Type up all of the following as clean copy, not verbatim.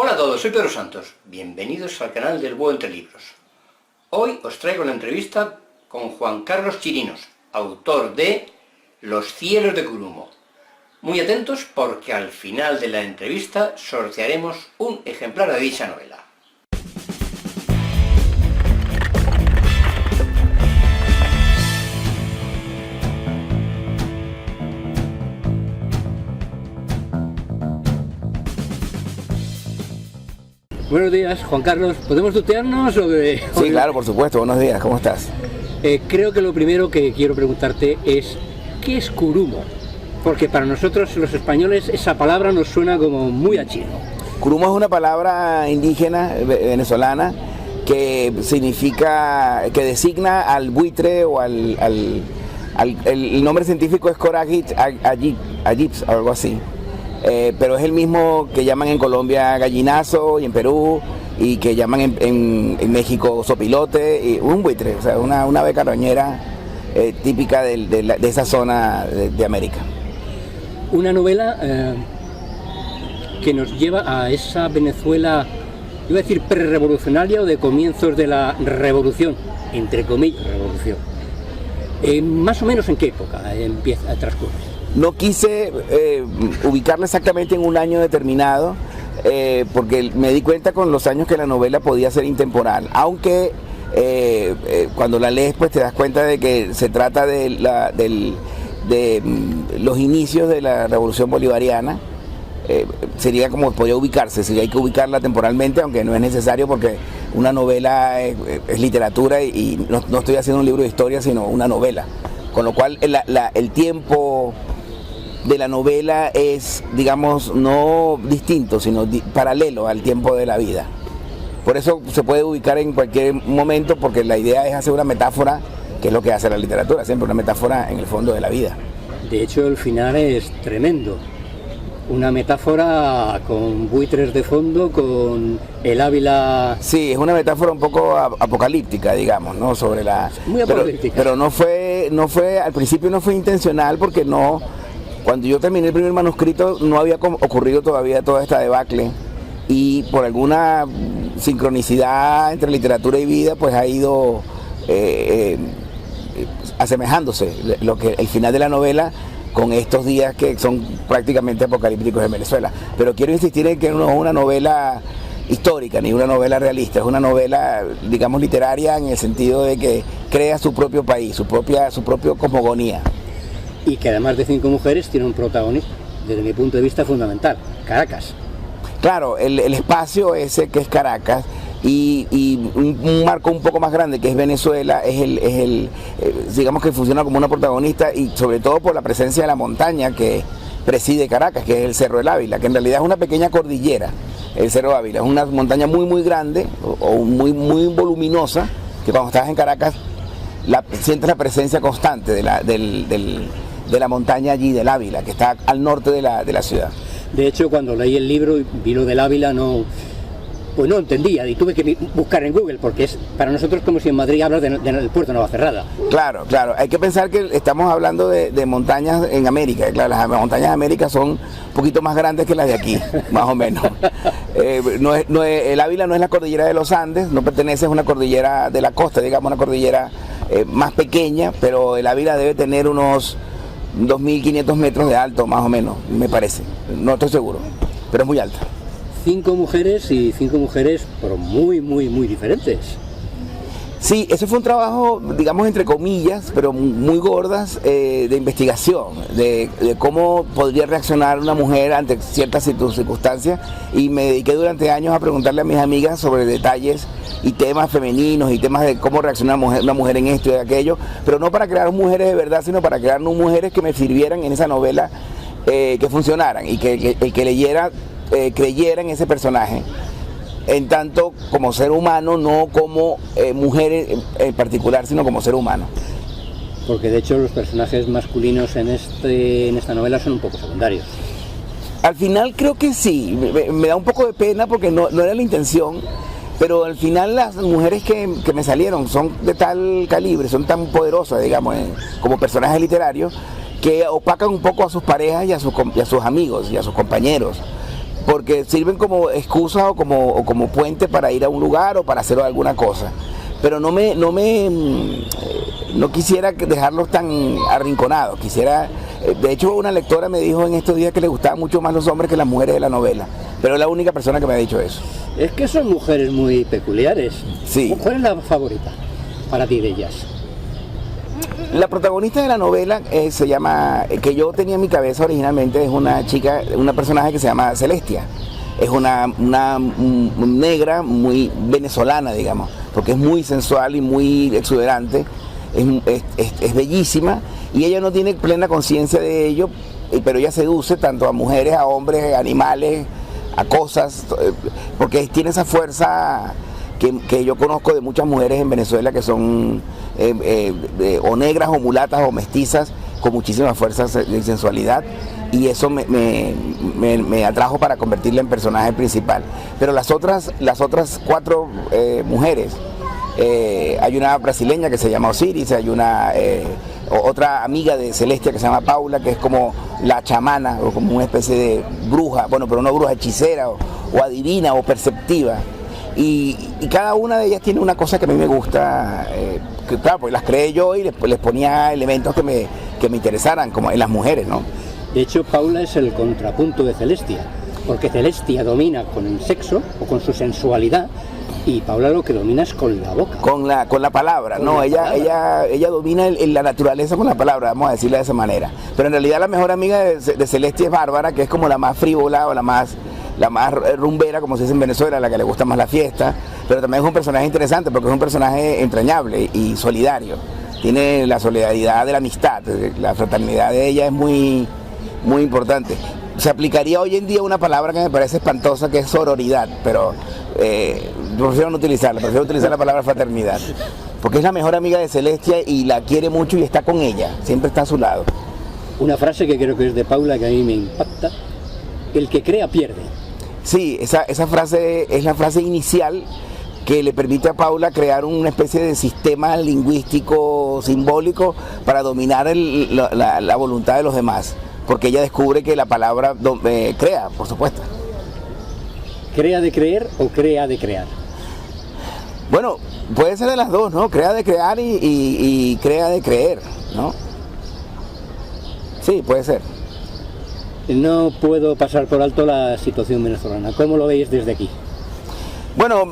Hola a todos, soy Pedro Santos. Bienvenidos al canal del Búho Entre Libros. Hoy os traigo la entrevista con Juan Carlos Chirinos, autor de Los cielos de Curumo. Muy atentos porque al final de la entrevista sortearemos un ejemplar de dicha novela. Buenos días, Juan Carlos. ¿Podemos tutearnos o de...? Sí, claro, por supuesto. Buenos días, ¿cómo estás? Creo que lo primero que quiero preguntarte es ¿qué es Curumo? Porque para nosotros los españoles esa palabra nos suena como muy a chino. Curumo es una palabra indígena venezolana que significa, que designa al buitre o el nombre científico es Coragit agips, algo así. Pero es el mismo que llaman en Colombia gallinazo y en Perú, y que llaman en México sopilote, y un buitre, o sea, una ave carroñera típica de esa zona de América. Una novela que nos lleva a esa Venezuela, iba a decir prerevolucionaria o de comienzos de la revolución, entre comillas revolución. Más o menos ¿en qué época empieza a transcurrir? No quise ubicarla exactamente en un año determinado, porque me di cuenta con los años que la novela podía ser intemporal, aunque cuando la lees pues te das cuenta de que se trata de los inicios de la revolución bolivariana. Sería como podía ubicarse, si hay que ubicarla temporalmente, aunque no es necesario porque una novela es literatura y no estoy haciendo un libro de historia sino una novela, con lo cual el tiempo de la novela es, digamos, no distinto, sino paralelo al tiempo de la vida. Por eso se puede ubicar en cualquier momento, porque la idea es hacer una metáfora, que es lo que hace la literatura, siempre una metáfora en el fondo de la vida. De hecho, el final es tremendo. Una metáfora con buitres de fondo, con el Ávila... Sí, es una metáfora un poco apocalíptica, digamos, ¿no? Sobre la... Muy apocalíptica. Pero no fue, al principio no fue intencional, porque no... Cuando yo terminé el primer manuscrito no había ocurrido todavía toda esta debacle, y por alguna sincronicidad entre literatura y vida pues ha ido asemejándose el final de la novela con estos días que son prácticamente apocalípticos en Venezuela. Pero quiero insistir en que no es una novela histórica ni una novela realista, es una novela, digamos, literaria, en el sentido de que crea su propio país, su propia cosmogonía. Y que además de 5 mujeres tiene un protagonista, desde mi punto de vista, fundamental: Caracas. Claro, el espacio ese que es Caracas y un marco un poco más grande que es Venezuela digamos que funciona como una protagonista, y sobre todo por la presencia de la montaña que preside Caracas, que es el Cerro del Ávila, que en realidad es una pequeña cordillera. El Cerro Ávila es una montaña muy grande o muy voluminosa, que cuando estás en Caracas sientes la presencia constante de la montaña allí del Ávila, que está al norte de la ciudad. De hecho, cuando leí el libro y vi lo del Ávila, no entendía, y tuve que buscar en Google, porque es para nosotros como si en Madrid hablas del puerto de Navacerrada. Claro, hay que pensar que estamos hablando de montañas en América. Claro, las montañas de América son un poquito más grandes que las de aquí, más o menos. El Ávila no es la cordillera de los Andes, no pertenece a una cordillera de la costa, digamos, una cordillera más pequeña, pero el Ávila debe tener unos 2.500 metros de alto, más o menos, me parece. No estoy seguro, pero es muy alta. 5 mujeres, pero muy diferentes. Sí, eso fue un trabajo, digamos, entre comillas, pero muy gordas, de investigación, de cómo podría reaccionar una mujer ante ciertas circunstancias, y me dediqué durante años a preguntarle a mis amigas sobre detalles y temas femeninos y temas de cómo reacciona una mujer en esto y en aquello, pero no para crear mujeres de verdad, sino para crear mujeres que me sirvieran en esa novela, que funcionaran, y que el que leyera creyera en ese personaje, en tanto como ser humano, no como mujer en particular, sino como ser humano. Porque de hecho los personajes masculinos en esta novela son un poco secundarios. Al final creo que sí, me da un poco de pena porque no era la intención, pero al final las mujeres que me salieron son de tal calibre, son tan poderosas, digamos, como personajes literarios, que opacan un poco a sus parejas y a sus amigos y a sus compañeros. porque sirven como excusa o como puente para ir a un lugar o para hacer alguna cosa. Pero no quisiera dejarlos tan arrinconados, de hecho una lectora me dijo en estos días que le gustaban mucho más los hombres que las mujeres de la novela, pero es la única persona que me ha dicho eso. Es que son mujeres muy peculiares. Sí. ¿Cuál es la favorita para ti de ellas? La protagonista de la novela se llama, que yo tenía en mi cabeza originalmente, es una chica, una personaje que se llama Celestia. Es una negra muy venezolana, digamos, porque es muy sensual y muy exuberante, es bellísima, y ella no tiene plena conciencia de ello, pero ella seduce tanto a mujeres, a hombres, a animales, a cosas, porque tiene esa fuerza que yo conozco de muchas mujeres en Venezuela que son o negras o mulatas o mestizas con muchísimas fuerzas de sensualidad, y eso me atrajo para convertirla en personaje principal. Pero las otras 4 mujeres, hay una brasileña que se llama Osiris, hay otra amiga de Celestia que se llama Paula, que es como la chamana o como una especie de bruja, bueno, pero no bruja, hechicera o adivina o perceptiva. Y cada una de ellas tiene una cosa que a mí me gusta, que claro, pues las creé yo y les ponía elementos que me interesaran, como en las mujeres, ¿no? De hecho, Paula es el contrapunto de Celestia, porque Celestia domina con el sexo o con su sensualidad, y Paula lo que domina es con la boca. Con la palabra, no, ella domina la naturaleza con la palabra, vamos a decirla de esa manera. Pero en realidad la mejor amiga de Celestia es Bárbara, que es como la más frívola o la más rumbera, como se dice en Venezuela, la que le gusta más la fiesta, pero también es un personaje interesante porque es un personaje entrañable y solidario. Tiene la solidaridad de la amistad, la fraternidad de ella es muy importante. Se aplicaría hoy en día una palabra que me parece espantosa, que es sororidad, pero yo prefiero no utilizarla, prefiero utilizar la palabra fraternidad, porque es la mejor amiga de Celestia y la quiere mucho y está con ella, siempre está a su lado. Una frase que creo que es de Paula que a mí me impacta: el que crea pierde. Sí, esa frase es la frase inicial que le permite a Paula crear una especie de sistema lingüístico simbólico para dominar la voluntad de los demás, porque ella descubre que la palabra crea, por supuesto. ¿Crea de creer o crea de crear? Bueno, puede ser de las dos, ¿no? Crea de crear y crea de creer, ¿no? Sí, puede ser. No puedo pasar por alto la situación venezolana. ¿Cómo lo veis desde aquí? Bueno,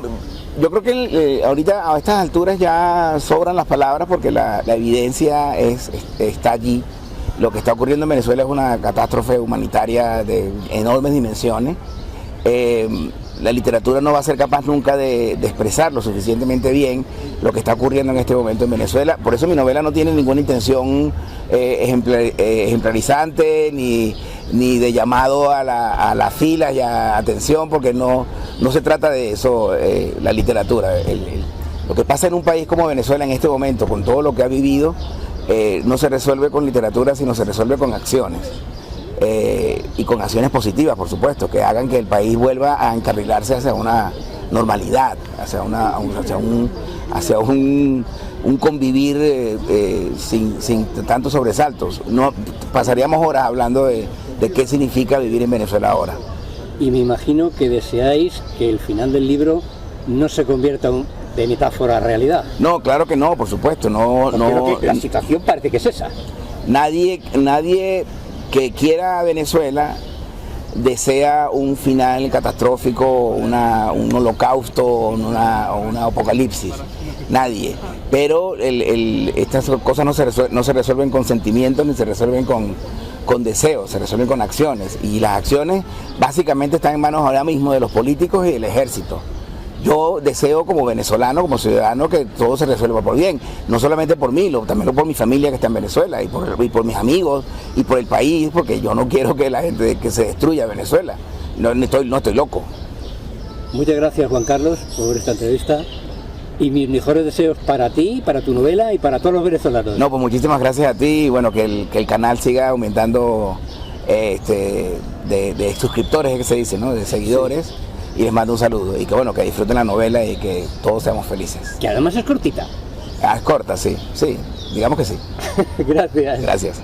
yo creo que ahorita a estas alturas ya sobran las palabras porque la evidencia está allí. Lo que está ocurriendo en Venezuela es una catástrofe humanitaria de enormes dimensiones. La literatura no va a ser capaz nunca de expresar lo suficientemente bien lo que está ocurriendo en este momento en Venezuela. Por eso mi novela no tiene ninguna intención ejemplarizante ni de llamado a la fila y a atención, porque no se trata de eso la literatura. Lo que pasa en un país como Venezuela en este momento, con todo lo que ha vivido, no se resuelve con literatura, sino se resuelve con acciones. Y con acciones positivas, por supuesto, que hagan que el país vuelva a encarrilarse hacia una normalidad, hacia un convivir sin tantos sobresaltos. No pasaríamos horas hablando de qué significa vivir en Venezuela ahora. Y me imagino que deseáis que el final del libro no se convierta de metáfora a realidad. No, claro que no, por supuesto. La situación parece que es esa. Nadie que quiera a Venezuela desea un final catastrófico, un holocausto o una apocalipsis. Nadie. Pero estas cosas no se resuelven con sentimientos ni se resuelven con deseos, se resuelven con acciones. Y las acciones básicamente están en manos ahora mismo de los políticos y del ejército. Yo deseo como venezolano, como ciudadano, que todo se resuelva por bien, no solamente por mí, también por mi familia que está en Venezuela y por mis amigos y por el país, porque yo no quiero que la gente que se destruya Venezuela, no estoy loco. Muchas gracias, Juan Carlos, por esta entrevista y mis mejores deseos para ti, para tu novela y para todos los venezolanos. No, pues muchísimas gracias a ti y bueno, que el canal siga aumentando de suscriptores, que se dice, ¿no? De seguidores. Sí. Y les mando un saludo y que bueno, que disfruten la novela y que todos seamos felices. Que además es cortita. Es corta, sí, digamos que sí. Gracias. Gracias.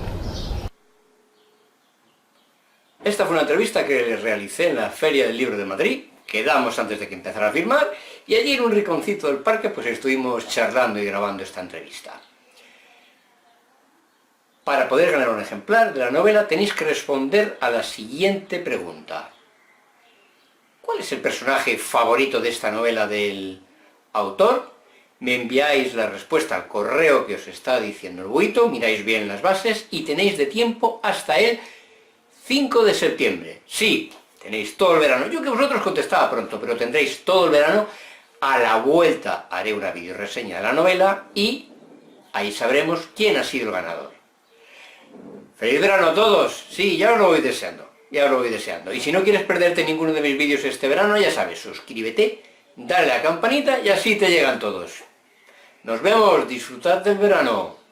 Esta fue una entrevista entrevista que les realicé en la Feria del Libro de Madrid. Quedamos antes de que empezara a firmar y allí en un rinconcito del parque pues estuvimos charlando y grabando esta entrevista. Para poder ganar un ejemplar de la novela tenéis que responder a la siguiente pregunta. ¿Cuál es el personaje favorito de esta novela del autor? Me enviáis la respuesta al correo que os está diciendo el buito, miráis bien las bases y tenéis de tiempo hasta el 5 de septiembre. Sí, tenéis todo el verano. Yo que vosotros contestaba pronto, pero tendréis todo el verano. A la vuelta haré una videoreseña de la novela y ahí sabremos quién ha sido el ganador. ¡Feliz verano a todos! Sí, ya os lo voy deseando, ya os lo voy deseando. Y si no quieres perderte ninguno de mis vídeos este verano, ya sabes, suscríbete, dale a la campanita y así te llegan todos. Nos vemos, disfrutad del verano.